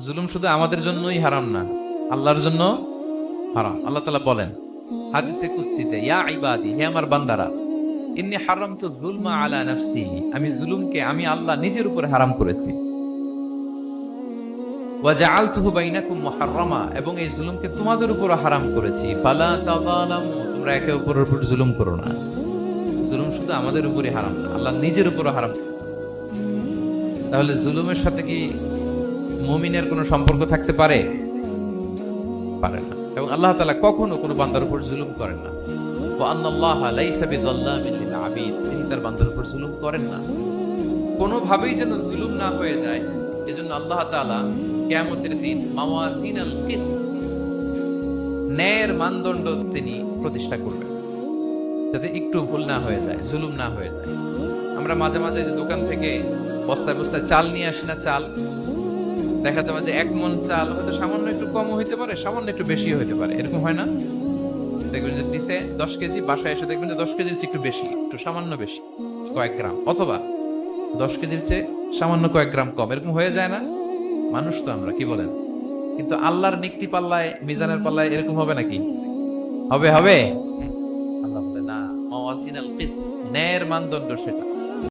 জুলুম শুধু আমাদের জন্যই হারাম না, আল্লাহর জন্য হারাম। আল্লাহ তাআলা বলেন হাদিসে কুদসিতে, ইয়া ইবাদি, হে আমার বান্দারা, ইন্নী হারামতু যুলমা আলা নাফসি, আমি জুলুমকে আমি আল্লাহ নিজের উপরে হারাম করেছি। ওয়া জাআলতুহু বাইনাকুম মুহাররামা, এবং এই জুলুমকে তোমাদের উপর হারাম করেছি। ফালা তাযালামু, তোমরা একে অপরের উপর জুলুম করো না। জুলুম শুধু আমাদের উপরে হারাম না, আল্লাহ নিজের উপর হারাম করেছে। তাহলে জুলুমের সাথে কি মুমিনের কোনো সম্পর্ক থাকতে পারে? পারে না। এবং আল্লাহ তাআলা কখনো কোনো বান্দার উপর জুলুম করেন না। ওয়া আন্নাল্লাহা লাইসা বিযাল্লামিন লিল আবিদ, তিনি তার বান্দার উপর জুলুম করেন না। কোনোভাবেই যেন জুলুম না হয়ে যায়, এজন্য আল্লাহ তাআলা কিয়ামতের দিন মাওয়াজিনাল কিসত, ন্যায়ের মানদণ্ড তিনি প্রতিষ্ঠা করবেন, যাতে একটু ভুল না হয়ে যায়, জুলুম না হয়ে যায়। আমরা মাঝে মাঝে যে দোকান থেকে বস্তায় বস্তায় চাল নিয়ে আসি না, চাল দেখা যাবে যে 1 মণ চাল হয়তো সামান্য একটু কম হইতে পারে, সামান্য একটু বেশিও হইতে পারে, এরকম হয় না? দেখবেন যে দিছে 10 কেজি, বাসায় এসে দেখবেন যে 10 কেজির চেয়ে একটু বেশি, একটু সামান্য বেশি কয়েক গ্রাম, অথবা 10 কেজির চেয়ে সামান্য কয়েক গ্রাম কম, এরকম হয়ে যায় না? মানুষ তো আমরা, কি বলেন? কিন্তু আল্লাহর নিক্তি পাল্লায়, মিজানের পাল্লায় এরকম হবে নাকি? হবে হবে? আল্লাহ বলে না, মাওয়াজিনাল কিসত, ন্যায়ের মানদণ্ড সেটা।